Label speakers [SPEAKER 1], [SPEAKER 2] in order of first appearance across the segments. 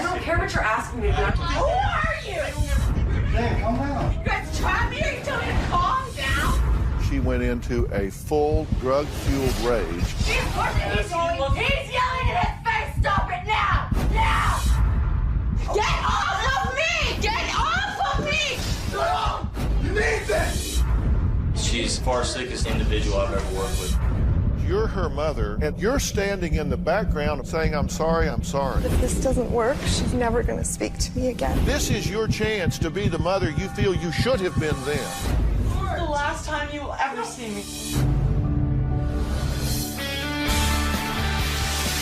[SPEAKER 1] I don't care what you're asking me to do.
[SPEAKER 2] Who are you?
[SPEAKER 3] Dan, calm down.
[SPEAKER 2] You guys try me or you tell me to calm down?
[SPEAKER 3] She went into a full drug-fueled rage.
[SPEAKER 2] He's yelling in his face. Stop it now! Now! Get off of me! Get off of me!
[SPEAKER 3] Shut up! You need this!
[SPEAKER 4] She's the far sickest individual I've ever worked with.
[SPEAKER 3] You're her mother, and you're standing in the background saying, I'm sorry, I'm sorry.
[SPEAKER 5] If this doesn't work, she's never going to speak to me again.
[SPEAKER 3] This is your chance to be the mother you feel you should have been then.
[SPEAKER 1] The last time you will ever see me.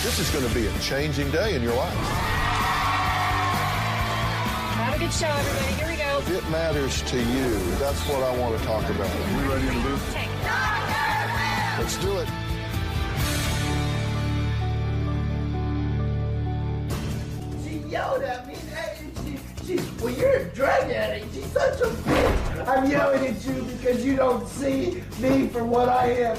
[SPEAKER 3] This is going to be a changing day in your life.
[SPEAKER 6] Have a good show, everybody. Here we go.
[SPEAKER 3] If it matters to you, that's what I want to talk about. Are we ready to do it? Let's do it.
[SPEAKER 7] She yelled at me. Well, you're a drug addict. She's such a bitch. I'm yelling at you because you don't see me for what I am.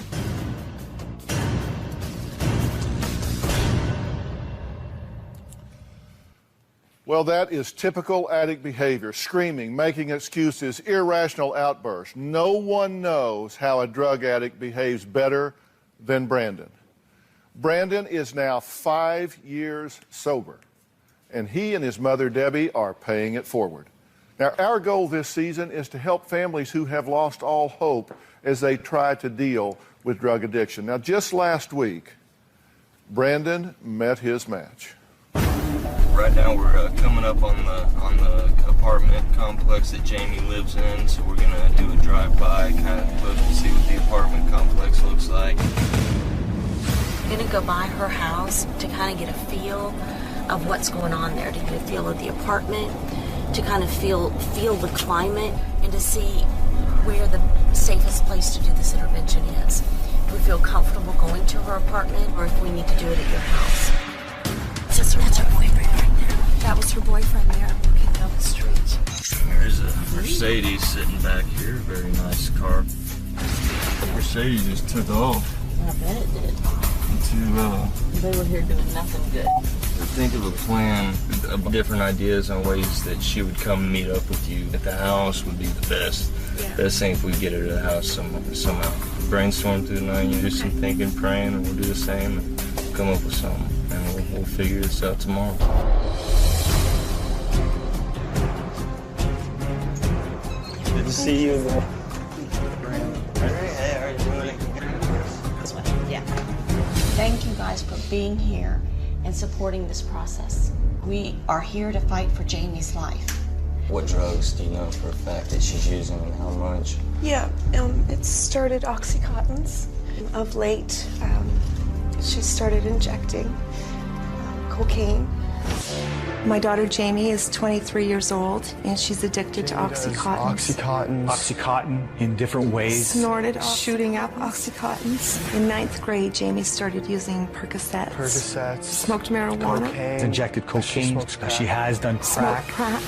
[SPEAKER 3] Well, that is typical addict behavior. Screaming, making excuses, irrational outbursts. No one knows how a drug addict behaves better than Brandon. Brandon is now 5 years sober, and he and his mother, Debbie, are paying it forward. Now, our goal this season is to help families who have lost all hope as they try to deal with drug addiction. Now, just last week, Brandon met his match.
[SPEAKER 4] Right now we're coming up on the apartment complex that Jaime lives in, so we're gonna do a drive-by, kind of look and see what the apartment complex looks like.
[SPEAKER 8] I'm gonna go by her house to kind of get a feel of what's going on there, to get a feel of the apartment, to kind of feel the climate, and to see where the safest place to do this intervention is. If we feel comfortable going to her apartment, or if we need to do it at your house. That's her boyfriend right there. That was her boyfriend there, looking down the street.
[SPEAKER 4] There's a Mercedes sitting back here, very nice car. Mercedes just took off.
[SPEAKER 8] I bet it did. They were here doing nothing good.
[SPEAKER 4] Think of a plan, different ideas on ways that she would come meet up with you at the house would be the best. Yeah. Best thing if we get her to the house somehow. Brainstorm through the night, you do some thinking, praying, and we'll do the same and come up with something. And we'll figure this out tomorrow. Good to see you.
[SPEAKER 8] Yeah. Thank you guys for being here and supporting this process. We are here to fight for Jaime's life.
[SPEAKER 4] What drugs do you know for a fact that she's using and how much?
[SPEAKER 5] Yeah, it started Oxycontins. Of late, she started injecting cocaine. My daughter Jaime is 23 years old, and she's addicted to Oxycontins.
[SPEAKER 9] Oxycontin in different ways.
[SPEAKER 5] Snorted, shooting up Oxycontins. In 9th grade, Jaime started using Percocets. Smoked marijuana.
[SPEAKER 9] Cocaine. Injected cocaine. She has done crack.
[SPEAKER 5] Smoked crack.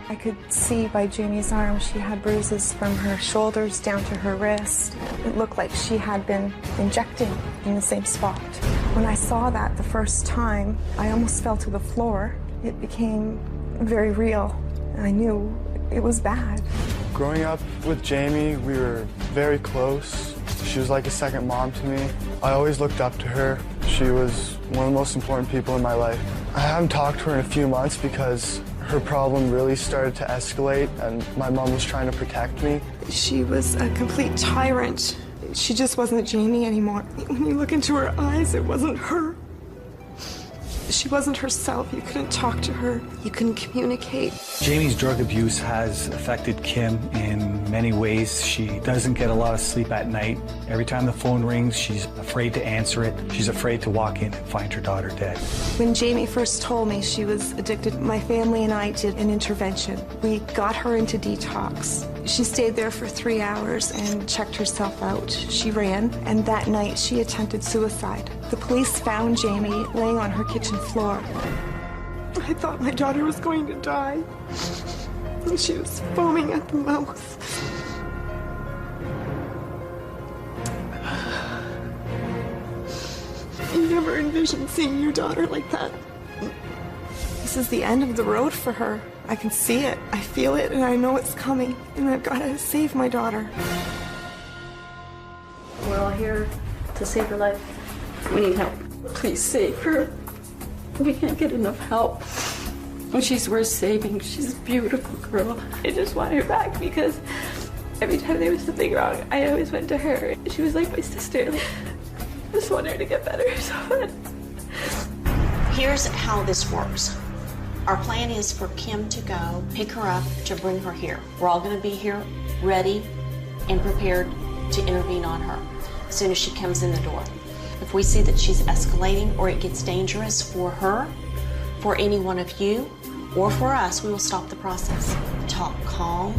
[SPEAKER 5] I could see by Jaime's arm she had bruises from her shoulders down to her wrist. It looked like she had been injecting in the same spot. When I saw that the first time, I almost fell to the floor. It became very real. I knew it was bad.
[SPEAKER 10] Growing up with Jaime, we were very close. She was like a second mom to me. I always looked up to her. She was one of the most important people in my life. I haven't talked to her in a few months because her problem really started to escalate, and my mom was trying to protect me.
[SPEAKER 5] She was a complete tyrant. She just wasn't Jaime anymore. When you look into her eyes, it wasn't her. She wasn't herself. You couldn't talk to her. You couldn't communicate.
[SPEAKER 9] Jaime's drug abuse has affected Kim in many ways. She doesn't get a lot of sleep at night. Every time the phone rings, she's afraid to answer it. She's afraid to walk in and find her daughter dead.
[SPEAKER 5] When Jaime first told me she was addicted, my family and I did an intervention. We got her into detox. She stayed there for 3 hours and checked herself out. She ran, and that night she attempted suicide. The police found Jaime laying on her kitchen floor. I thought my daughter was going to die. And she was foaming at the mouth. You never envisioned seeing your daughter like that. This is the end of the road for her. I can see it, I feel it, and I know it's coming. And I've got to save my daughter.
[SPEAKER 11] We're all here to save her life. We need help. Please save her. We can't get enough help. Well, she's worth saving. She's a beautiful girl. I just want her back because every time there was something wrong, I always went to her. She was like my sister. I just want her to get better so bad.
[SPEAKER 8] Here's how this works. Our plan is for Kim to go pick her up to bring her here. We're all going to be here ready and prepared to intervene on her as soon as she comes in the door. If we see that she's escalating or it gets dangerous for her, for any one of you, or for us, we will stop the process. Talk calm.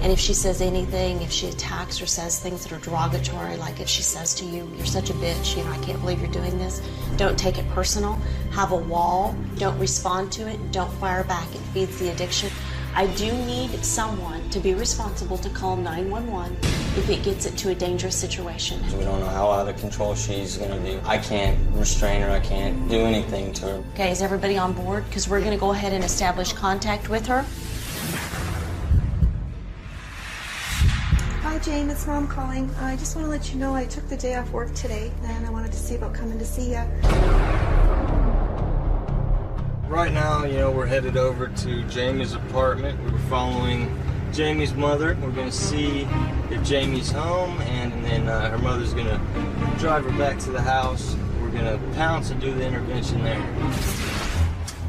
[SPEAKER 8] And if she says anything, if she attacks or says things that are derogatory, like if she says to you, you're such a bitch, I can't believe you're doing this, don't take it personal. Have a wall. Don't respond to it. Don't fire back. It feeds the addiction. I do need someone to be responsible to call 911 if it gets it to a dangerous situation.
[SPEAKER 4] We don't know how out of control she's gonna be. I can't restrain her, I can't do anything to her.
[SPEAKER 8] Okay, is everybody on board? Because we're gonna go ahead and establish contact with her.
[SPEAKER 5] Hi, Jane, it's Mom calling. I just want to let you know I took the day off work today, and I wanted to see about coming to see you.
[SPEAKER 4] Right now, we're headed over to Jaime's apartment. We're following Jaime's mother. We're gonna see if Jaime's home, and then her mother's gonna drive her back to the house. We're gonna pounce and do the intervention there.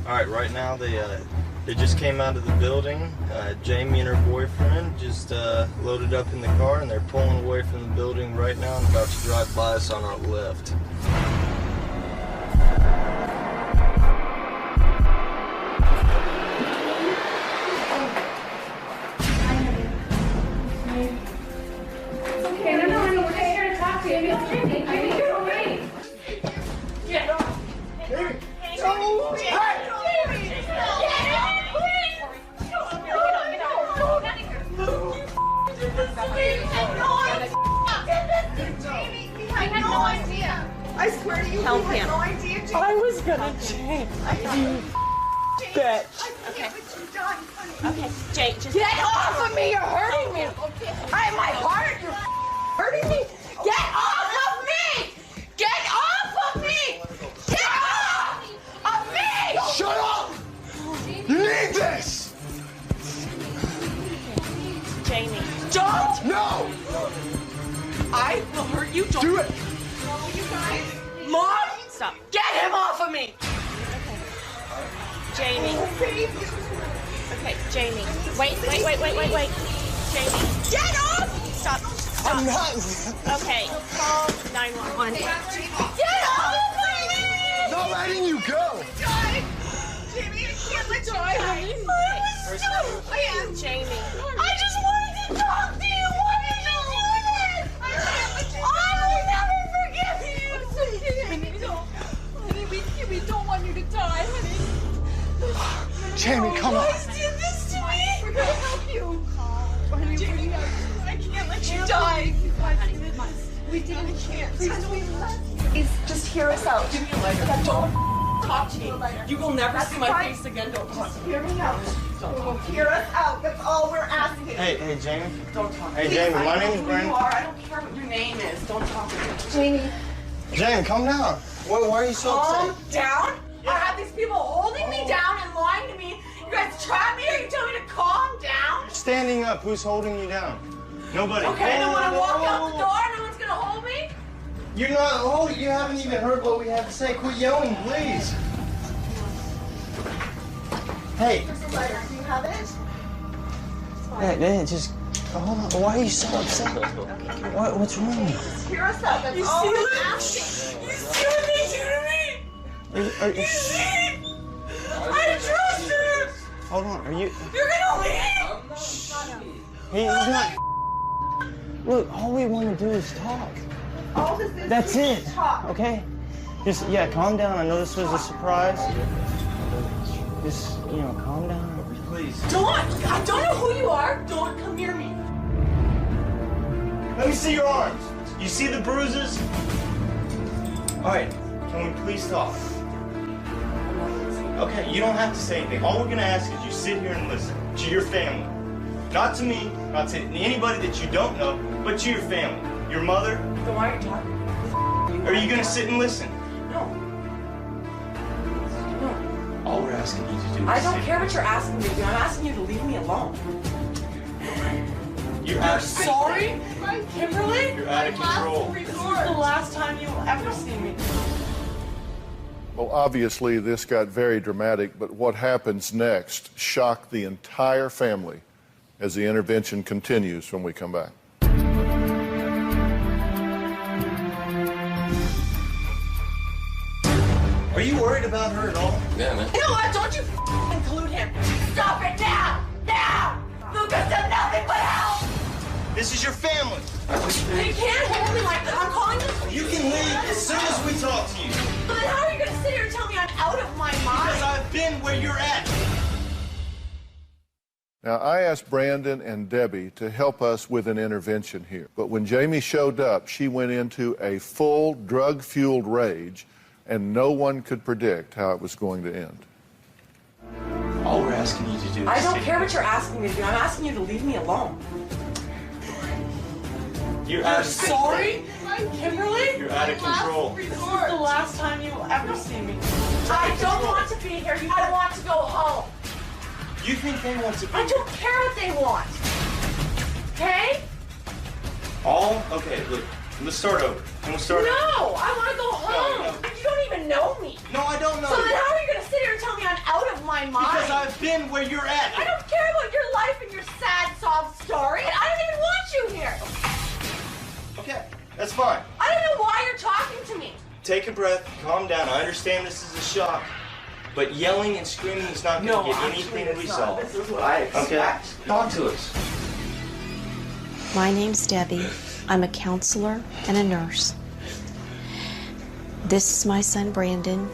[SPEAKER 4] All right, right now they just came out of the building. Jaime and her boyfriend just loaded up in the car, and they're pulling away from the building right now and about to drive by us on our left.
[SPEAKER 6] Okay, no, we're just here to talk to you. I think you're all right. Get off.
[SPEAKER 7] Jamie!
[SPEAKER 2] I had no idea. I swear to you,
[SPEAKER 8] Help
[SPEAKER 2] we had
[SPEAKER 8] him.
[SPEAKER 2] no idea. Jamie.
[SPEAKER 1] I was gonna change. Bitch.
[SPEAKER 2] Okay. What you done, honey?
[SPEAKER 8] Okay, Jay, just
[SPEAKER 2] Get off of me! You're hurting me. My heart. You're hurting me. Get off of me! Get off of me! Get off of me!
[SPEAKER 7] Shut up! You need this!
[SPEAKER 8] Jaime.
[SPEAKER 2] Don't!
[SPEAKER 7] No!
[SPEAKER 2] I will hurt you. Don't.
[SPEAKER 7] Do it!
[SPEAKER 2] No, you guys. Mom!
[SPEAKER 8] Stop.
[SPEAKER 2] Get him off of me!
[SPEAKER 8] Jaime. Okay, Jaime. Wait. Jaime.
[SPEAKER 2] Get off!
[SPEAKER 8] Stop.
[SPEAKER 7] I'm not.
[SPEAKER 8] Okay, call 911.
[SPEAKER 2] Get off of me!
[SPEAKER 7] Not letting you go!
[SPEAKER 2] Jamie, I can't let you die, honey. I am
[SPEAKER 8] Jaime.
[SPEAKER 2] I just wanted to talk to you. Why did you do this? I can't let you die. I will never forgive you. Jamie, don't. Honey, we don't want you to die, honey.
[SPEAKER 7] Jamie, come on.
[SPEAKER 2] You guys did this to me. We're gonna help you. Honey, Jamie, I can't let you die. We didn't. We can't. Please don't. Please just hear us out. Give me a lighter. Don't talk to me.
[SPEAKER 1] You will never see my face again. Don't talk to me.
[SPEAKER 2] Hear me out. Hear us out. That's all we're asking.
[SPEAKER 4] Hey, Jaime.
[SPEAKER 1] Don't talk to
[SPEAKER 4] Hey,
[SPEAKER 1] me.
[SPEAKER 4] Jaime, my
[SPEAKER 1] I know
[SPEAKER 4] name's
[SPEAKER 1] who
[SPEAKER 4] Brandon.
[SPEAKER 1] you are. I don't care what your name is. Don't talk to me.
[SPEAKER 2] Jamie.
[SPEAKER 4] Jaime, calm down. Why are you so
[SPEAKER 2] Calm
[SPEAKER 4] upset?
[SPEAKER 2] down? I have these people holding me down and lying to me. You guys trap me or you tell me to calm down?
[SPEAKER 4] Standing up, who's holding you down? Nobody.
[SPEAKER 2] Okay, then when I walk out the door, no one's gonna hold me?
[SPEAKER 4] You're not holding. You haven't even heard what we have to say. Quit yelling, please. Hey.
[SPEAKER 2] Here's a letter. Do you have it?
[SPEAKER 4] Hey, just hold on. Why are you so upset? What's wrong?
[SPEAKER 2] Just hear us out. That's all I'm asking. You see what they do to me? You see? I trust her.
[SPEAKER 4] Hold on. Are you?
[SPEAKER 2] You're gonna leave?
[SPEAKER 4] He's not. Look, all we want to do is talk.
[SPEAKER 2] All this is
[SPEAKER 4] That's it.
[SPEAKER 2] talk.
[SPEAKER 4] Okay. Just calm down. I know this was a surprise. Just calm down. Please.
[SPEAKER 2] I don't know who you are. Don't come near me.
[SPEAKER 4] Let me see your arms. You see the bruises? All right.
[SPEAKER 12] Can we please talk? Okay, you don't have to say anything. All we're gonna ask is you sit here and listen to your family. Not to me, not to anybody that you don't know, but to your family. Your mother.
[SPEAKER 1] Then why are you talking?
[SPEAKER 12] Are you gonna sit and listen?
[SPEAKER 1] No. No.
[SPEAKER 12] All we're asking you to do is
[SPEAKER 1] I don't care what you're asking me to do. I'm asking you to leave me alone.
[SPEAKER 12] You're
[SPEAKER 1] sorry? Kimberly?
[SPEAKER 12] You're out of control.
[SPEAKER 1] This is the last time you will ever see me.
[SPEAKER 3] Well, obviously, this got very dramatic, but what happens next shocked the entire family as the intervention continues when we come back.
[SPEAKER 12] Are you worried about her at all?
[SPEAKER 4] Yeah, man.
[SPEAKER 1] You know what? Don't you include him. Stop it now! Now! Lucas does nothing but help!
[SPEAKER 12] This is your family.
[SPEAKER 1] You can't hold me like that. I'm calling you.
[SPEAKER 12] You can leave as soon as we talk to you.
[SPEAKER 1] But then how are you going to sit here and tell me I'm out of my mind?
[SPEAKER 12] Because I've been where you're at.
[SPEAKER 3] Now, I asked Brandon and Debbie to help us with an intervention here. But when Jaime showed up, she went into a full drug-fueled rage, and no one could predict how it was going to end.
[SPEAKER 12] All we're asking you to do is
[SPEAKER 1] I don't care what you're asking me to do. I'm asking you to leave me alone.
[SPEAKER 12] You're out of
[SPEAKER 1] sorry? Kimberly?
[SPEAKER 12] You're out of control.
[SPEAKER 1] This is the last time you will ever see me. I don't want to be here. I want to go home.
[SPEAKER 12] You think they want to be
[SPEAKER 1] I don't care what they want. Okay?
[SPEAKER 12] Okay, look, let's start over. Can we start over?
[SPEAKER 1] No, I want to go home.
[SPEAKER 12] No.
[SPEAKER 1] You don't even know me.
[SPEAKER 12] No, I don't know.
[SPEAKER 1] So then how are you going to sit here and tell me I'm out of my mind?
[SPEAKER 12] Because I've been where you're at.
[SPEAKER 1] I don't care about your life and your sad sob story, and I don't even want you here.
[SPEAKER 12] Okay, that's fine.
[SPEAKER 1] I don't know why you're talking to me.
[SPEAKER 12] Take a breath, calm down. I understand this is a shock, but yelling and screaming is not going to get anything resolved.
[SPEAKER 1] This is what I expect.
[SPEAKER 12] Okay, talk to us.
[SPEAKER 8] My name's Debbie. I'm a counselor and a nurse. This is my son, Brandon.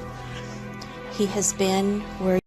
[SPEAKER 8] He has been where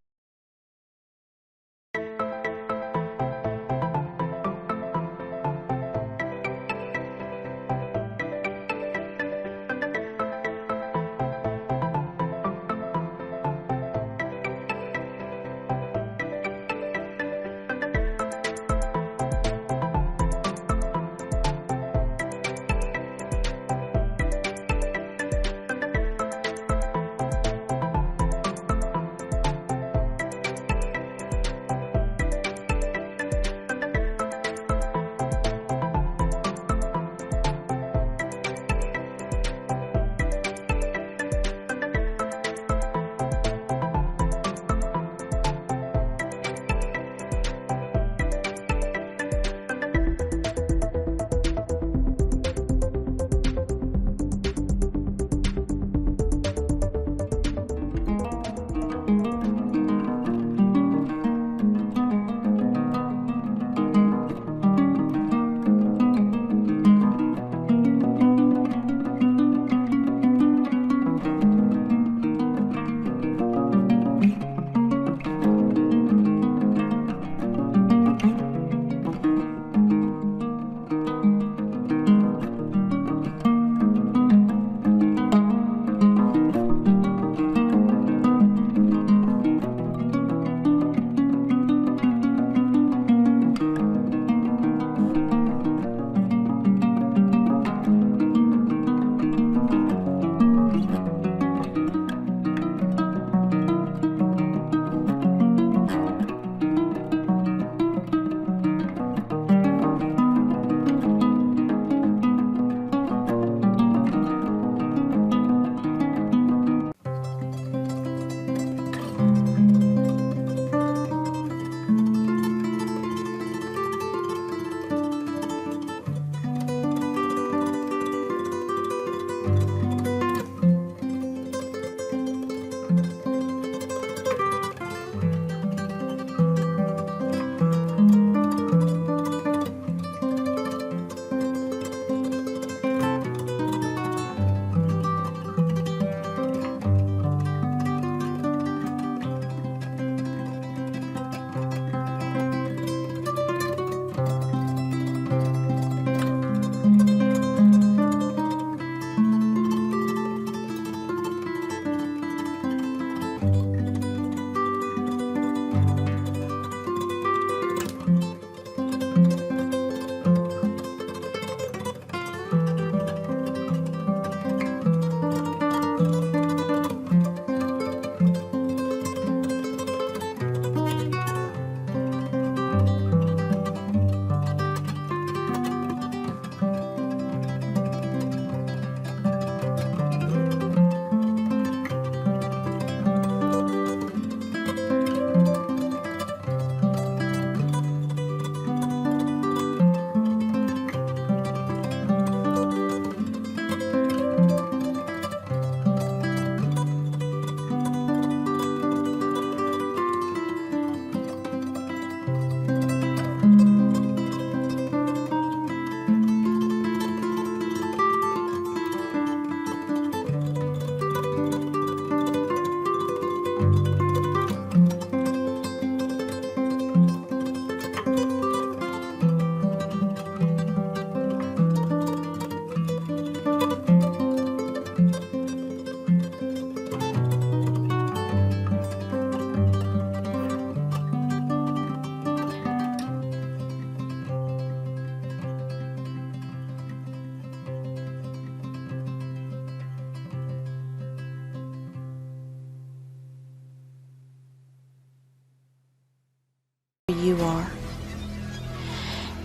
[SPEAKER 8] you are.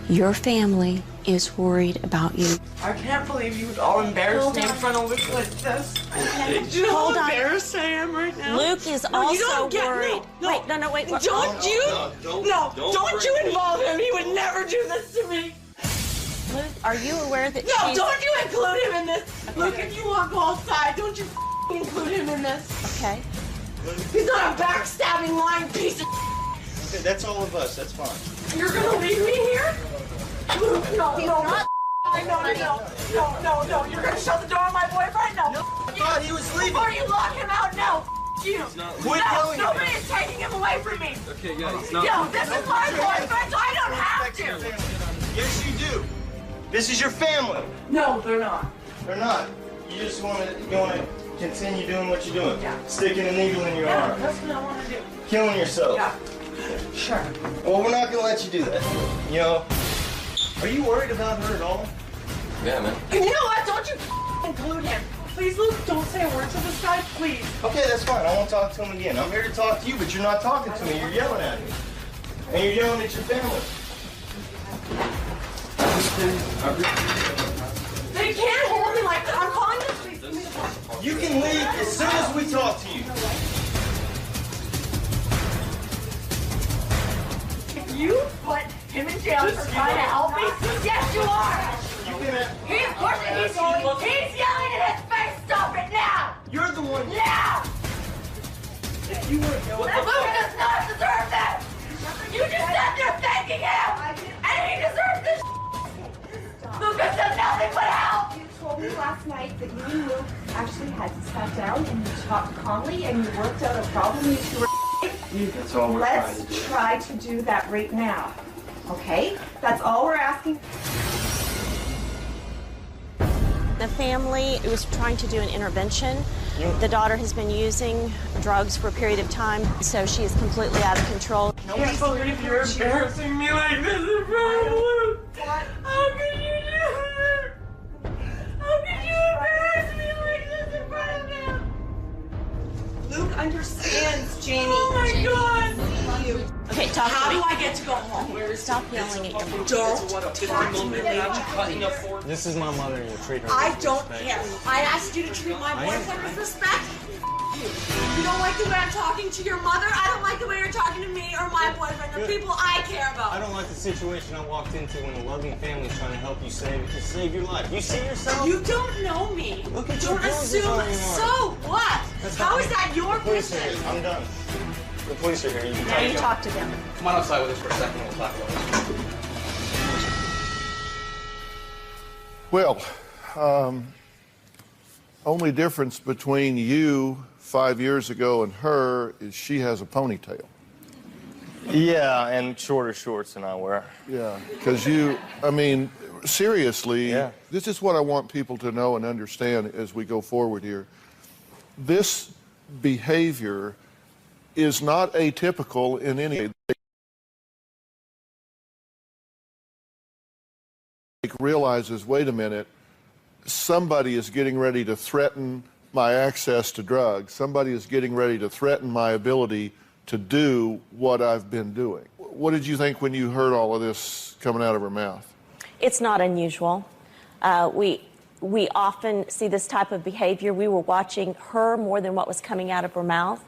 [SPEAKER 8] Your family is worried about you.
[SPEAKER 1] I can't believe you would all embarrass me in front of Luke like this.
[SPEAKER 8] Okay.
[SPEAKER 1] Do you know
[SPEAKER 8] Hold
[SPEAKER 1] how
[SPEAKER 8] on.
[SPEAKER 1] embarrassed I am right now?
[SPEAKER 8] Luke is
[SPEAKER 1] No, you
[SPEAKER 8] also
[SPEAKER 1] don't get,
[SPEAKER 8] worried.
[SPEAKER 1] No,
[SPEAKER 8] Wait, wait.
[SPEAKER 1] Don't you involve him. He would never do this to me.
[SPEAKER 8] Luke, are you aware that
[SPEAKER 1] No, don't you include him in this. Luke, if you want to go outside, don't you include him in this.
[SPEAKER 8] Okay.
[SPEAKER 1] He's not a backstabbing, lying piece of
[SPEAKER 12] Okay, that's all of us. That's fine.
[SPEAKER 1] You're gonna leave me here? Luke, no. You're gonna shut the door on my boyfriend? No.
[SPEAKER 12] I thought he was leaving.
[SPEAKER 1] Before you lock him out, no. You.
[SPEAKER 12] Quit yelling at me.
[SPEAKER 1] Nobody is taking him away from me.
[SPEAKER 13] Okay, yeah, it's not.
[SPEAKER 1] No, this is my boyfriend, so I don't have to.
[SPEAKER 12] Yes, you do. This is your family.
[SPEAKER 1] No, they're not.
[SPEAKER 12] They're not. You just want to continue doing what you're doing. Yeah. Sticking a needle in your arm.
[SPEAKER 1] That's what I want to do.
[SPEAKER 12] Killing yourself.
[SPEAKER 1] Yeah. Sure.
[SPEAKER 12] Well, we're not going to let you do that. You know, are you worried about her at all?
[SPEAKER 13] Yeah, man.
[SPEAKER 1] And you know what? Don't you include him. Please, Luke, don't say a word to this guy, please.
[SPEAKER 12] Okay, that's fine. I won't talk to him again. I'm here to talk to you, but you're not talking to me. You're yelling at me. And you're yelling at your family.
[SPEAKER 1] They can't hold me like that. I'm calling the police.
[SPEAKER 12] You can leave as soon as we talk to you.
[SPEAKER 1] If you put him in jail for trying to help me, yes, you are. He's pushing. He's yelling in his face. Stop it now.
[SPEAKER 12] You're the one.
[SPEAKER 1] Now.
[SPEAKER 12] If you were...
[SPEAKER 1] Luke does not deserve this. You just sat there thanking him, and he deserves this. Lucas does nothing but help.
[SPEAKER 5] You told me last night that you and Luke actually had to sit down and you talked calmly and you worked out a problem you two were.
[SPEAKER 12] That's all we're trying to do.
[SPEAKER 5] Let's try to do that right now. Okay? That's all we're asking.
[SPEAKER 8] The family was trying to do an intervention. The daughter has been using drugs for a period of time, so she is completely out of control.
[SPEAKER 1] I can't believe you're embarrassing me like this in front of Luke. How could you do that? How could you embarrass me like this in front of him?
[SPEAKER 5] Luke understands, Jamie.
[SPEAKER 1] Oh my God.
[SPEAKER 8] Okay, talk to
[SPEAKER 1] How
[SPEAKER 8] me.
[SPEAKER 1] do I get to go home?
[SPEAKER 8] Stop yelling at your mom.
[SPEAKER 1] Don't talk to me.
[SPEAKER 4] This is my mother, and you treat her
[SPEAKER 1] I don't care. I asked you to treat my boyfriend with respect. You don't like the way I'm talking to your mother. I don't like the way you're talking to me or my boyfriend, the people I care about.
[SPEAKER 4] I don't like the situation I walked into when a loving family is trying to help you save your life. You see yourself?
[SPEAKER 1] You don't know me.
[SPEAKER 4] Look at
[SPEAKER 1] Don't
[SPEAKER 4] your bruises
[SPEAKER 1] assume.
[SPEAKER 4] on your arm.
[SPEAKER 1] So what? How is that your
[SPEAKER 4] The police are
[SPEAKER 1] business?
[SPEAKER 4] here. I'm done. The police are here. You can
[SPEAKER 8] Now you talk to them.
[SPEAKER 13] Come on outside with us for a second. We'll talk about it.
[SPEAKER 3] Well, only difference between you 5 years ago and her is she has a ponytail.
[SPEAKER 4] Yeah, and shorter shorts than I wear.
[SPEAKER 3] Yeah, because seriously,
[SPEAKER 4] Yeah.
[SPEAKER 3] This is what I want people to know and understand as we go forward here. This behavior is not atypical in any. Realizes, wait a minute, somebody is getting ready to threaten my access to drugs. Somebody is getting ready to threaten my ability to do what I've been doing. What did you think when you heard all of this coming out of her mouth?
[SPEAKER 8] It's not unusual. We often see this type of behavior. We were watching her more than what was coming out of her mouth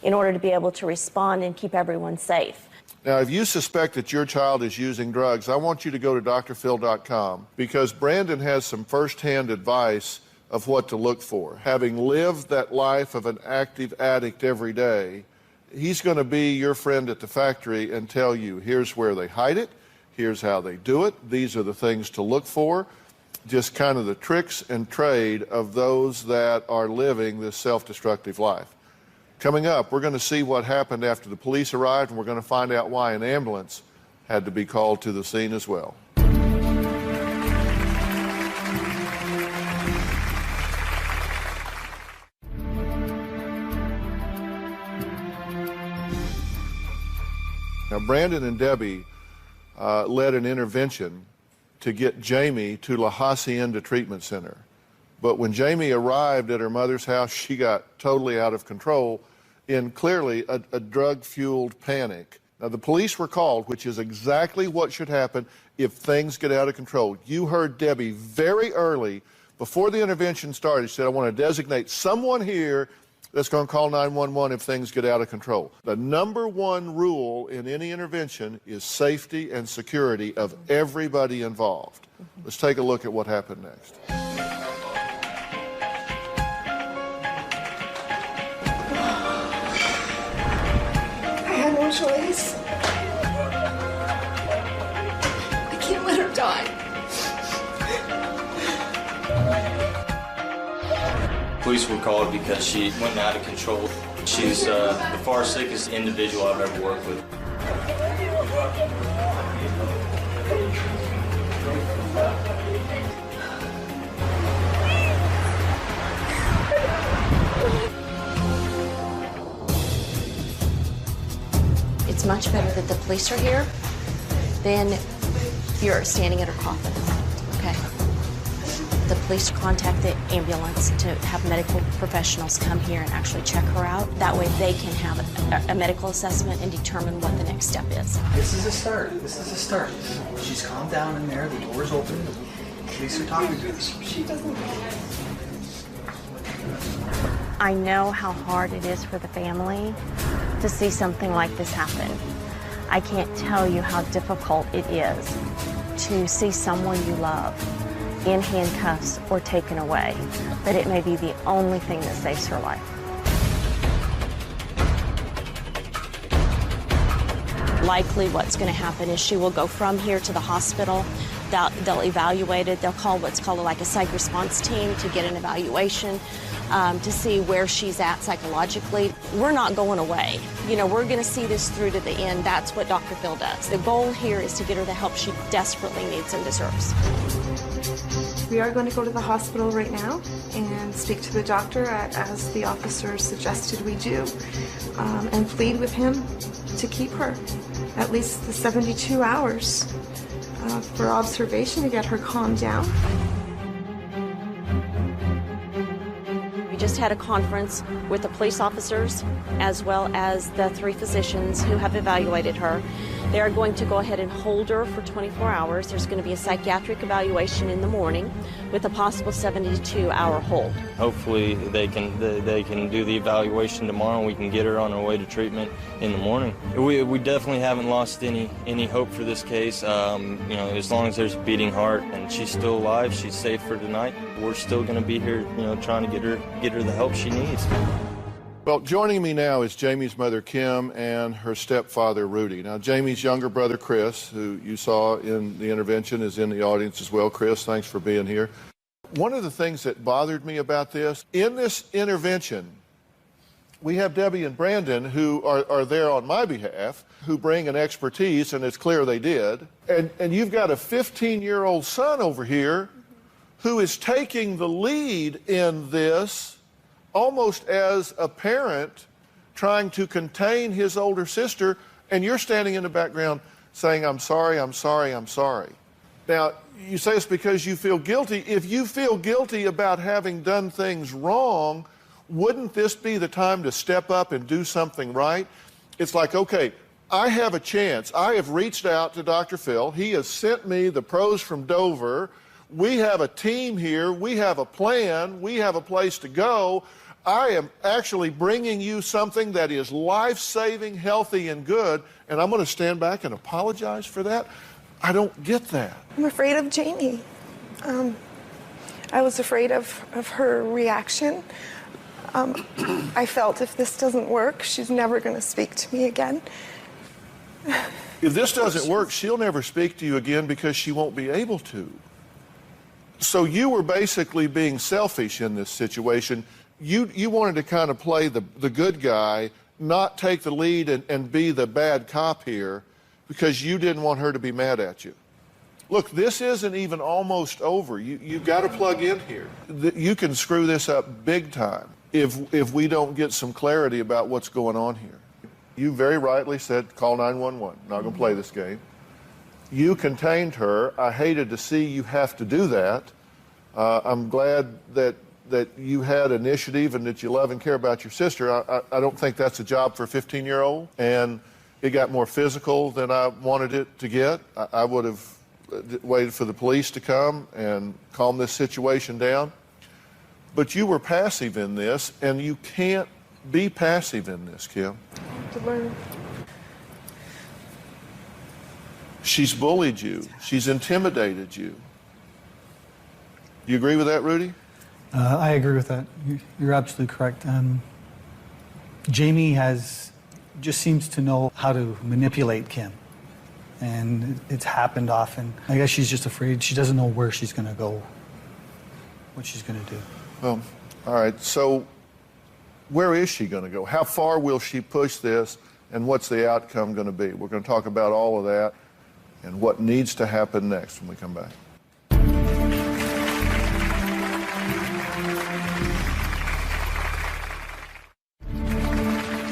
[SPEAKER 8] in order to be able to respond and keep everyone safe.
[SPEAKER 3] Now, if you suspect that your child is using drugs, I want you to go to drphil.com because Brandon has some firsthand advice of what to look for. Having lived that life of an active addict every day, he's going to be your friend at the factory and tell you, here's where they hide it, here's how they do it, these are the things to look for, just kind of the tricks and trade of those that are living this self-destructive life. Coming up, we're going to see what happened after the police arrived, and we're going to find out why an ambulance had to be called to the scene as well. Now, Brandon and Debbie led an intervention to get Jaime to La Hacienda Treatment Center. But when Jaime arrived at her mother's house, she got totally out of control in clearly a drug-fueled panic. Now, the police were called, which is exactly what should happen if things get out of control. You heard Debbie very early, before the intervention started, she said, I want to designate someone here that's going to call 911 if things get out of control. The number one rule in any intervention is safety and security of everybody involved. Let's take a look at what happened next.
[SPEAKER 5] I had no choice. I can't let her die.
[SPEAKER 4] Police were called because she went out of control. She's the far sickest individual I've ever worked with.
[SPEAKER 8] It's much better that the police are here than you're standing at her coffin, okay? The police contact the ambulance to have medical professionals come here and actually check her out. That way they can have a medical assessment and determine what the next step is.
[SPEAKER 14] This is a start. This is a start. She's calmed down in there. The door's open. The police are talking to her.
[SPEAKER 5] She doesn't.
[SPEAKER 8] I know how hard it is for the family to see something like this happen. I can't tell you how difficult it is to see someone you love in handcuffs or taken away, but it may be the only thing that saves her life. Likely what's going to happen is she will go from here to the hospital. They'll evaluate it. They'll call what's called like a psych response team to get an evaluation to see where she's at psychologically. We're not going away. You know, we're going to see this through to the end. That's what Dr. Phil does. The goal here is to get her the help she desperately needs and deserves.
[SPEAKER 5] We are going to go to the hospital right now and speak to the doctor as the officer suggested we do, and plead with him to keep her at least the 72 hours for observation to get her calmed down.
[SPEAKER 8] We just had a conference with the police officers as well as the 3 physicians who have evaluated her. They are going to go ahead and hold her for 24 hours. There's going to be a psychiatric evaluation in the morning with a possible 72-hour hold.
[SPEAKER 4] Hopefully they can do the evaluation tomorrow and we can get her on her way to treatment in the morning. We definitely haven't lost any hope for this case. You know, as long as there's a beating heart and she's still alive, she's safe for tonight, we're still going to be here, you know, trying to get her the help she needs.
[SPEAKER 3] Well, joining me now is Jaime's mother, Kim, and her stepfather, Rudy. Now, Jaime's younger brother, Chris, who you saw in the intervention, is in the audience as well. Chris, thanks for being here. One of the things that bothered me about this, in this intervention, we have Debbie and Brandon who are there on my behalf, who bring an expertise, and it's clear they did. And you've got a 15-year-old son over here who is taking the lead in this almost as a parent trying to contain his older sister, and you're standing in the background saying, I'm sorry, I'm sorry, I'm sorry. Now, you say it's because you feel guilty. If you feel guilty about having done things wrong, wouldn't this be the time to step up and do something right? It's like, okay, I have a chance. I have reached out to Dr. Phil. He has sent me the pros from Dover. We have a team here. We have a plan. We have a place to go. I am actually bringing you something that is life-saving, healthy, and good, and I'm going to stand back and apologize for that? I don't get that.
[SPEAKER 5] I'm afraid of Jaime. I was afraid of her reaction. I felt if this doesn't work, she's never going to speak to me again.
[SPEAKER 3] If this doesn't work, she'll never speak to you again because she won't be able to. So you were basically being selfish in this situation. You wanted to kind of play the good guy, not take the lead and be the bad cop here because you didn't want her to be mad at you. Look, this isn't even almost over. You've got to plug in here. You can screw this up big time if we don't get some clarity about what's going on here. You very rightly said, call 911. Not going to play this game. You contained her. I hated to see you have to do that. I'm glad that you had initiative and that you love and care about your sister. I don't think that's a job for a 15-year-old. And It got more physical than I wanted it to get. I would have waited for the police to come and calm this situation down. But you were passive in this, and you can't be passive in this, Kim.
[SPEAKER 5] To learn.
[SPEAKER 3] She's bullied you. She's intimidated you. You agree with that, Rudy?
[SPEAKER 9] I agree with that. You're absolutely correct. Jaime just seems to know how to manipulate Kim. And it's happened often. I guess she's just afraid. She doesn't know where she's going to go, what she's going to do.
[SPEAKER 3] Well, all right. So where is she going to go? How far will she push this, and what's the outcome going to be? We're going to talk about all of that and what needs to happen next when we come back.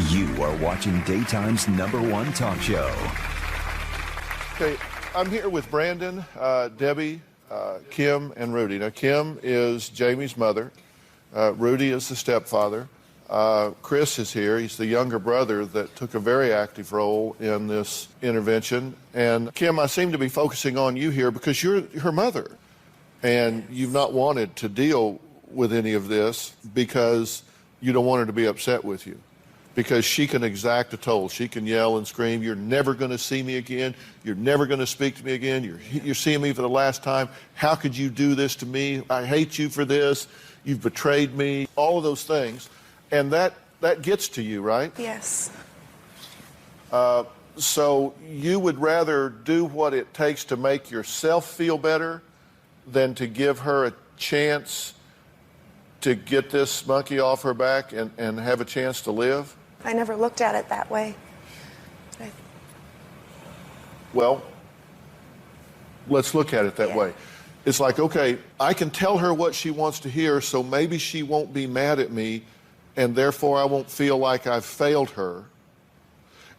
[SPEAKER 15] You are watching Daytime's #1 talk show.
[SPEAKER 3] Okay, I'm here with Brandon, Debbie, Kim, and Rudy. Now, Kim is Jamie's mother. Rudy is the stepfather. Chris is here. He's the younger brother that took a very active role in this intervention. And Kim, I seem to be focusing on you here because you're her mother. And you've not wanted to deal with any of this because you don't want her to be upset with you. Because she can exact a toll. She can yell and scream, "You're never going to see me again. You're never going to speak to me again. You're seeing me for the last time. How could you do this to me? I hate you for this. You've betrayed me." All of those things. And that gets to you, right?
[SPEAKER 5] Yes.
[SPEAKER 3] So you would rather do what it takes to make yourself feel better than to give her a chance to get this monkey off her back and have a chance to live?
[SPEAKER 5] I never looked at it that way.
[SPEAKER 3] Well, let's look at it that way. It's like, okay, I can tell her what she wants to hear, so maybe she won't be mad at me, and therefore I won't feel like I've failed her,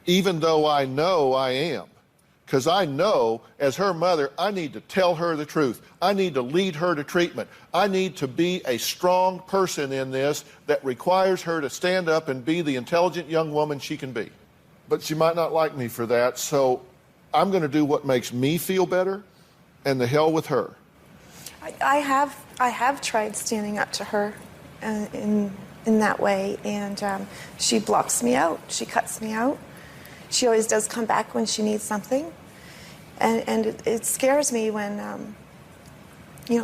[SPEAKER 3] even though I know I am. Because I know, as her mother, I need to tell her the truth. I need to lead her to treatment. I need to be a strong person in this that requires her to stand up and be the intelligent young woman she can be. But she might not like me for that, so I'm going to do what makes me feel better, and the hell with her.
[SPEAKER 5] I have tried standing up to her in that way, and she blocks me out. She cuts me out. She always does come back when she needs something. And it scares me when,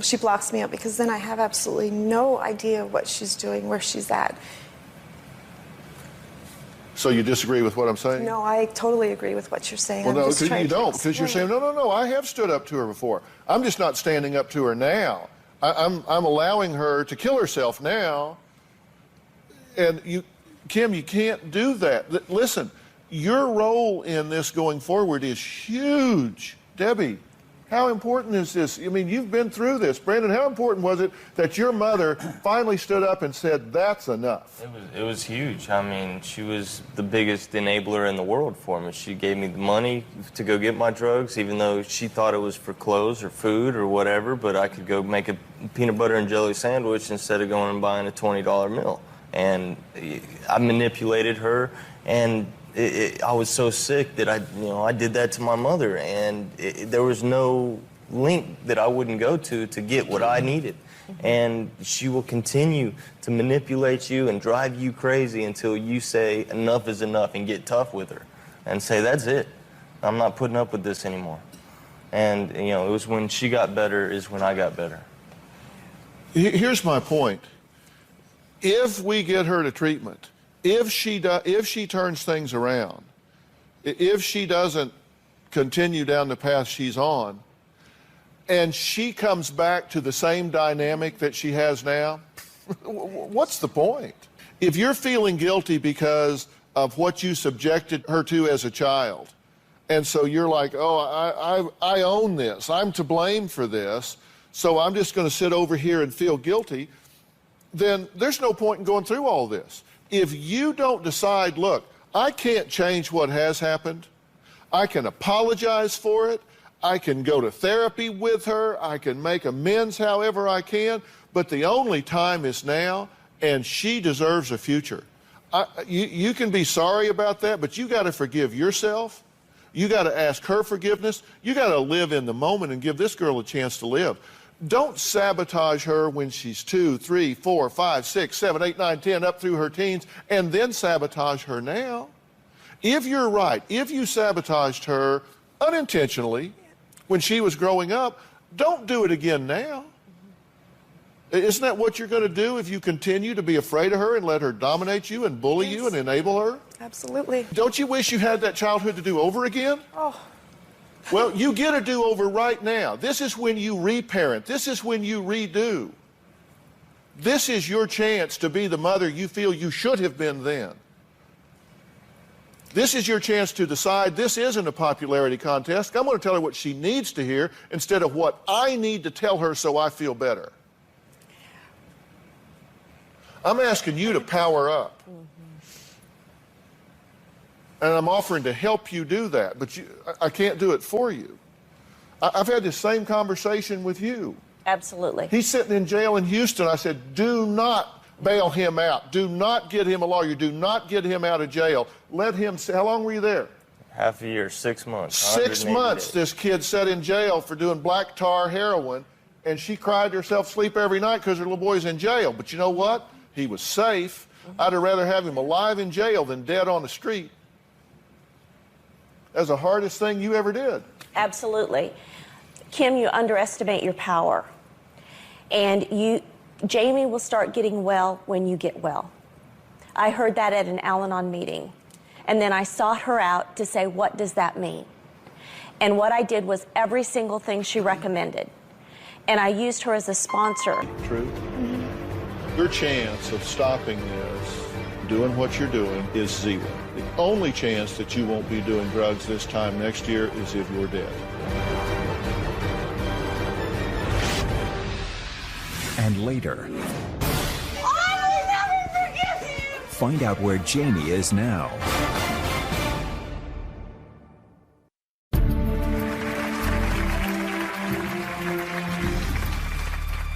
[SPEAKER 5] she blocks me out, because then I have absolutely no idea what she's doing, where she's at.
[SPEAKER 3] So you disagree with what I'm saying?
[SPEAKER 5] No, I totally agree with what you're saying.
[SPEAKER 3] Well, no, because you don't, because you're saying, no, I have stood up to her before. I'm just not standing up to her now. I'm allowing her to kill herself now. And Kim, you can't do that. Listen. Your role in this going forward is huge. Debbie, how important is this? I mean, you've been through this. Brandon, how important was it that your mother finally stood up and said, "That's enough"?
[SPEAKER 4] It was huge. I mean, she was the biggest enabler in the world for me. She gave me the money to go get my drugs, even though she thought it was for clothes or food or whatever, but I could go make a peanut butter and jelly sandwich instead of going and buying a $20 meal. And I manipulated her, and I was so sick that I did that to my mother, and there was no link that I wouldn't go to get what I needed. And she will continue to manipulate you and drive you crazy until you say enough is enough and get tough with her and say, "That's it. I'm not putting up with this anymore." And, it was when she got better is when I got better.
[SPEAKER 3] Here's my point. If we get her to treatment, if she turns things around, if she doesn't continue down the path she's on, and she comes back to the same dynamic that she has now, what's the point? If you're feeling guilty because of what you subjected her to as a child, and so you're like, "Oh, I own this. I'm to blame for this, so I'm just going to sit over here and feel guilty," then there's no point in going through all this. If you don't decide, look, I can't change what has happened, I can apologize for it, I can go to therapy with her, I can make amends however I can, but the only time is now, and she deserves a future. You can be sorry about that, but you got to forgive yourself. You got to ask her forgiveness. You got to live in the moment and give this girl a chance to live. Don't sabotage her when she's 2, 3, 4, 5, 6, 7, 8, 9, 10, up through her teens, and then sabotage her now. If you're right, if you sabotaged her unintentionally when she was growing up, don't do it again now. Isn't that what you're going to do if you continue to be afraid of her and let her dominate you and bully you and enable her?
[SPEAKER 5] Absolutely.
[SPEAKER 3] Don't you wish you had that childhood to do over again?
[SPEAKER 5] Oh.
[SPEAKER 3] Well, you get a do-over right now. This is when you reparent. This is when you redo. This is your chance to be the mother you feel you should have been then. This is your chance to decide this isn't a popularity contest. I'm going to tell her what she needs to hear instead of what I need to tell her so I feel better. I'm asking you to power up. And I'm offering to help you do that, but I can't do it for you. I've had this same conversation with you.
[SPEAKER 8] Absolutely.
[SPEAKER 3] He's sitting in jail in Houston. I said, do not bail him out. Do not get him a lawyer. Do not get him out of jail. Let him, how long were you there?
[SPEAKER 4] Half a year, 6 months.
[SPEAKER 3] 6 months this kid sat in jail for doing black tar heroin, and she cried herself to sleep every night because her little boy's in jail. But you know what? He was safe. I'd have rather have him alive in jail than dead on the street. That's the hardest thing you ever did.
[SPEAKER 8] Absolutely. Kim, you underestimate your power. And Jaime will start getting well when you get well. I heard that at an Al-Anon meeting. And then I sought her out to say, what does that mean? And what I did was every single thing she recommended. And I used her as a sponsor.
[SPEAKER 3] True. Your chance of stopping this, doing what you're doing, is zero. The only chance that you won't be doing drugs this time next year is if you're dead.
[SPEAKER 15] And later,
[SPEAKER 2] I will never forgive you!
[SPEAKER 15] find out where Jaime is now.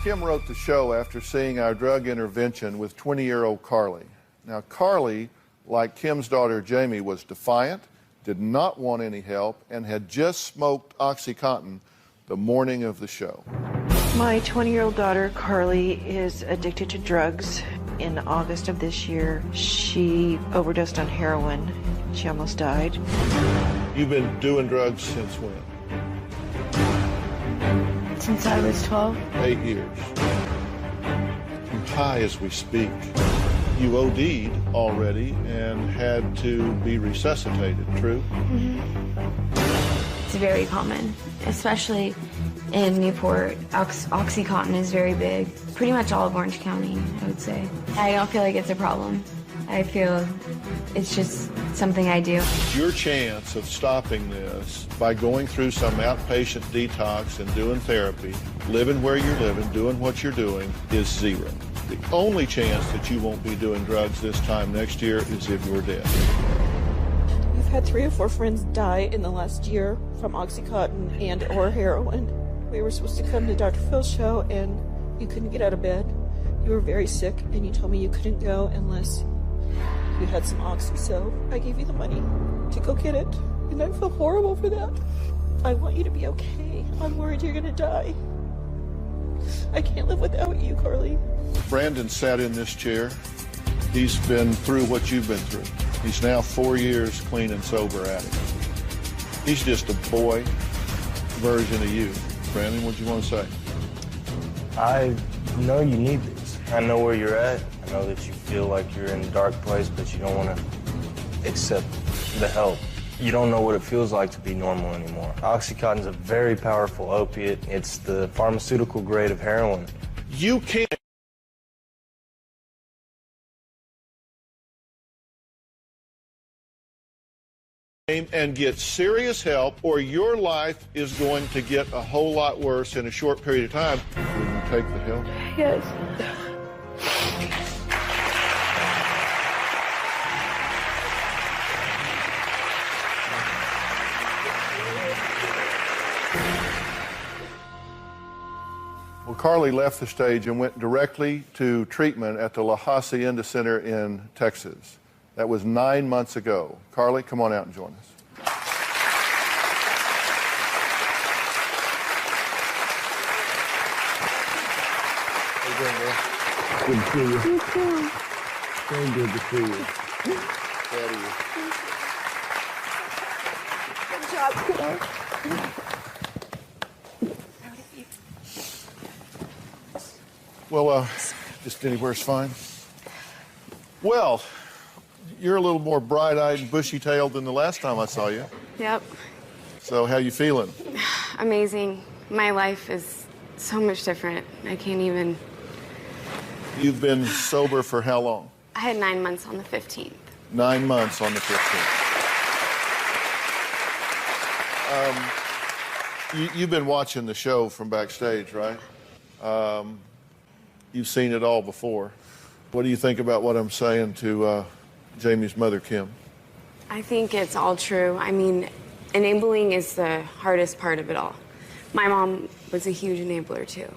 [SPEAKER 3] Kim wrote the show after seeing our drug intervention with 20-year-old Carly. Now, Carly, like Kim's daughter Jaime, was defiant, did not want any help, and had just smoked OxyContin the morning of the show.
[SPEAKER 16] My 20-year-old daughter, Carly, is addicted to drugs. In August of this year, she overdosed on heroin. She almost died.
[SPEAKER 3] You've been doing drugs since when?
[SPEAKER 16] Since I was 12.
[SPEAKER 3] 8 years. You're high as we speak. You OD'd already and had to be resuscitated, true?
[SPEAKER 17] It's very common, especially in Newport. OxyContin is very big. Pretty much all of Orange County, I would say. I don't feel like it's a problem. I feel it's just something I do.
[SPEAKER 3] Your chance of stopping this by going through some outpatient detox and doing therapy, living where you're living, doing what you're doing, is zero. The only chance that you won't be doing drugs this time next year is if you're dead.
[SPEAKER 16] We've had 3 or 4 friends die in the last year from OxyContin and or heroin. We were supposed to come to Dr. Phil's show and you couldn't get out of bed. You were very sick and you told me you couldn't go unless you had some Oxy, so I gave you the money to go get it. And I feel horrible for that. I want you to be okay. I'm worried you're gonna die. I can't live without you, Carly.
[SPEAKER 3] Brandon sat in this chair. He's been through what you've been through. He's now 4 years clean and sober at it. He's just a boy version of you. Brandon, what do you want to say?
[SPEAKER 4] I know you need this. I know where you're at. I know that you feel like you're in a dark place, but you don't want to accept the help. You don't know what it feels like to be normal anymore. OxyContin is a very powerful opiate. It's the pharmaceutical grade of heroin.
[SPEAKER 3] You can't and get serious help, or your life is going to get a whole lot worse in a short period of time. Will you take the help?
[SPEAKER 16] Yes.
[SPEAKER 3] Well, Carly left the stage and went directly to treatment at the La Hacienda Center in Texas. That was 9 months ago. Carly, come on out and join us.
[SPEAKER 7] Good to see you.
[SPEAKER 17] You too.
[SPEAKER 7] Very good to see you.
[SPEAKER 3] Proud of you.
[SPEAKER 17] Good job, kiddo.
[SPEAKER 3] Well, just anywhere's fine. Well, you're a little more bright-eyed and bushy-tailed than the last time I saw you.
[SPEAKER 17] Yep.
[SPEAKER 3] So how you feeling?
[SPEAKER 17] Amazing. My life is so much different. I can't even...
[SPEAKER 3] You've been sober for how long?
[SPEAKER 17] I had 9 months on the 15th.
[SPEAKER 3] 9 months on the 15th. You've been watching the show from backstage, right? You've seen it all before. What do you think about what I'm saying to Jaime's mother, Kim?
[SPEAKER 17] I think it's all true. I mean, enabling is the hardest part of it all. My mom was a huge enabler, too.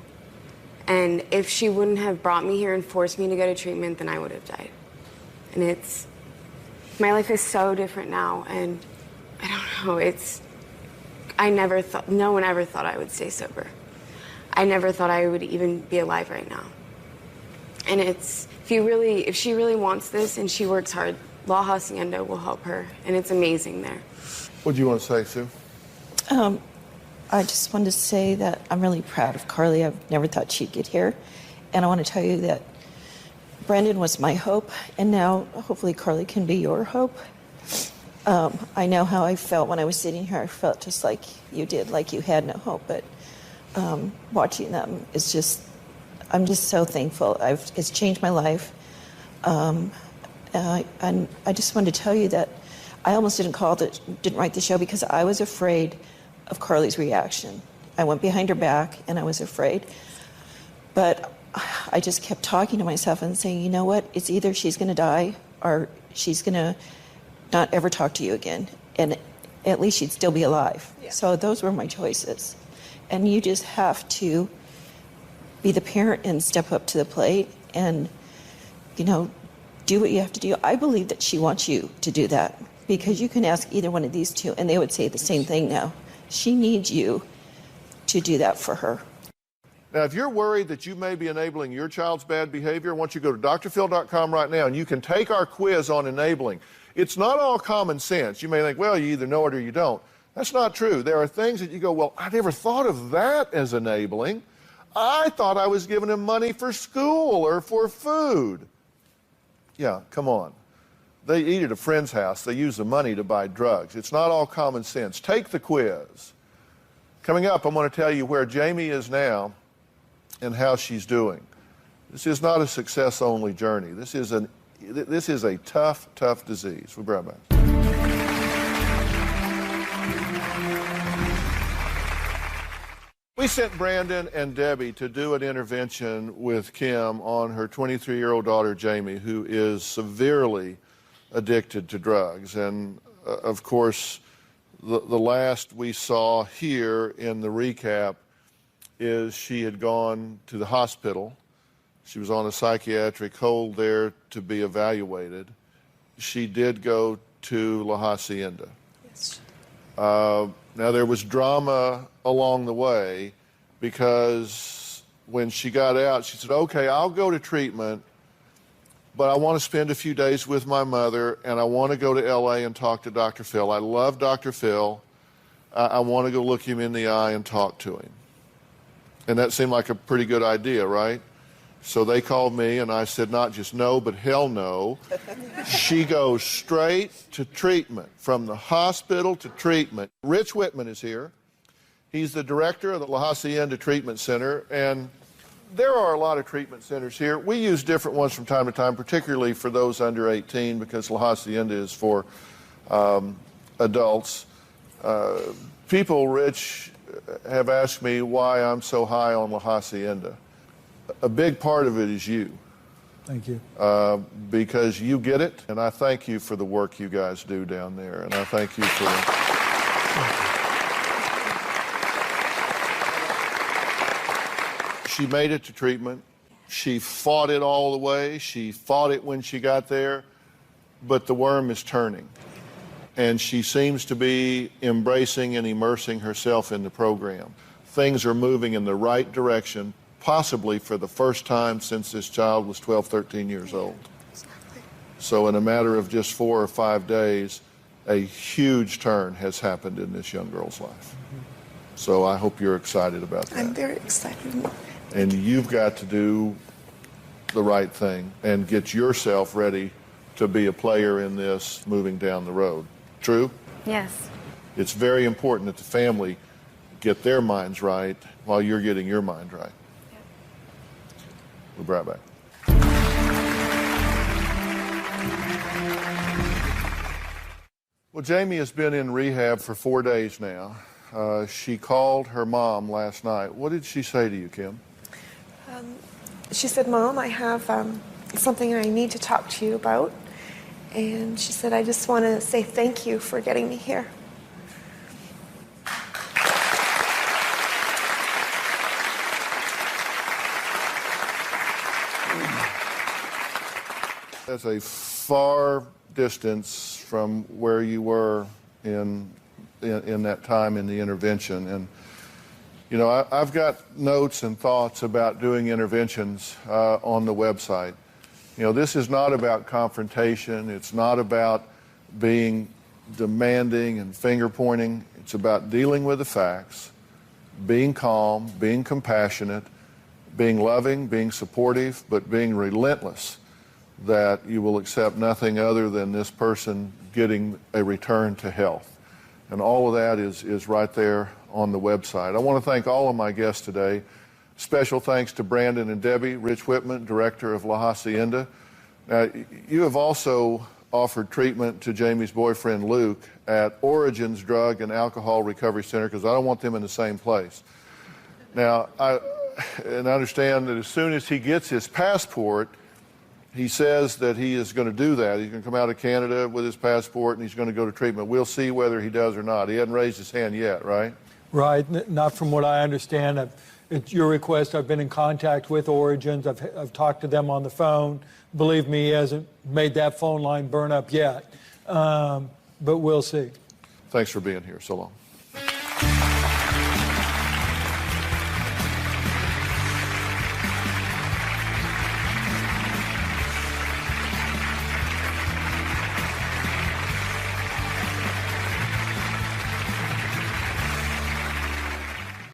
[SPEAKER 17] And if she wouldn't have brought me here and forced me to go to treatment, then I would have died. And my life is so different now, and I don't know, no one ever thought I would stay sober. I never thought I would even be alive right now. And if she really wants this and she works hard, La Hacienda will help her, and it's amazing there.
[SPEAKER 3] What do you want to say, Sue?
[SPEAKER 16] I just wanted to say that I'm really proud of Carly. I've never thought she'd get here. And I want to tell you that Brandon was my hope, and now hopefully Carly can be your hope. I know how I felt when I was sitting here. I felt just like you did, like you had no hope. But watching them is just, I'm just so thankful. It's changed my life. And I just wanted to tell you that I almost didn't write the show because I was afraid of Carly's reaction. I went behind her back and I was afraid. But I just kept talking to myself and saying, you know what? It's either she's going to die or she's going to not ever talk to you again. And at least she'd still be alive. Yeah. So those were my choices. And you just have to be the parent and step up to the plate and, do what you have to do. I believe that she wants you to do that because you can ask either one of these two and they would say the same thing now. She needs you to do that for her.
[SPEAKER 3] Now, if you're worried that you may be enabling your child's bad behavior, I want you to go to drphil.com right now, and you can take our quiz on enabling. It's not all common sense. You may think, well, you either know it or you don't. That's not true. There are things that you go, well, I never thought of that as enabling. I thought I was giving him money for school or for food. Yeah, come on. They eat at a friend's house. They use the money to buy drugs. It's not all common sense. Take the quiz. Coming up, I'm going to tell you where Jaime is now and how she's doing. This is not a success-only journey. This is a tough, tough disease. We'll be right back. We sent Brandon and Debbie to do an intervention with Kim on her 23-year-old daughter, Jaime, who is severely addicted to drugs. And, of course, the last we saw here in the recap is she had gone to the hospital. She was on a psychiatric hold there to be evaluated. She did go to La Hacienda.
[SPEAKER 16] Yes.
[SPEAKER 3] Now, there was drama along the way because when she got out, she said, okay, I'll go to treatment, but I want to spend a few days with my mother, and I want to go to L.A. and talk to Dr. Phil. I love Dr. Phil. I want to go look him in the eye and talk to him. And that seemed like a pretty good idea, right? So they called me, and I said, not just no, but hell no. She goes straight to treatment, from the hospital to treatment. Rich Whitman is here. He's the director of the La Hacienda Treatment Center, and there are a lot of treatment centers here. We use different ones from time to time, particularly for those under 18, because La Hacienda is for adults. People, Rich, have asked me why I'm so high on La Hacienda. A big part of it is you.
[SPEAKER 9] Thank you.
[SPEAKER 3] Because you get it, and I thank you for the work you guys do down there, and I thank you for... She made it to treatment. She fought it all the way. She fought it when she got there. but the worm is turning. And she seems to be embracing and immersing herself in the program. Things are moving in the right direction, possibly for the first time since this child was 12, 13 years old. So in a matter of just 4 or 5 days, a huge turn has happened in this young girl's life. So I hope you're excited about that.
[SPEAKER 5] I'm very excited.
[SPEAKER 3] And you've got to do the right thing and get yourself ready to be a player in this moving down the road. True?
[SPEAKER 17] Yes.
[SPEAKER 3] It's very important that the family get their minds right while you're getting your mind right. Yep. We'll be right back. Well, Jaime has been in rehab for 4 days now. She called her mom last night. What did she say to you, Kim?
[SPEAKER 5] She said, Mom, I have something I need to talk to you about. And she said, I just want to say thank you for getting me here.
[SPEAKER 3] That's a far distance from where you were in that time in the intervention. And, you know, I've got notes and thoughts about doing interventions on the website. You know, this is not about confrontation. It's not about being demanding and finger pointing. It's about dealing with the facts, being calm, being compassionate, being loving, being supportive, but being relentless that you will accept nothing other than this person getting a return to health. And all of that is right there on the website. I want to thank all of my guests today. Special thanks to Brandon and Debbie, Rich Whitman, director of La Hacienda. Now, you have also offered treatment to Jaime's boyfriend, Luke, at Origins Drug and Alcohol Recovery Center, because I don't want them in the same place. Now, I understand that as soon as he gets his passport, he says that he is going to do that. He's going to come out of Canada with his passport and he's going to go to treatment. We'll see whether he does or not. He hasn't raised his hand yet, right?
[SPEAKER 18] Right. Not from what I understand. At your request, I've been in contact with Origins. I've talked to them on the phone. Believe me, he hasn't made that phone line burn up yet. But we'll see.
[SPEAKER 3] Thanks for being here. So long.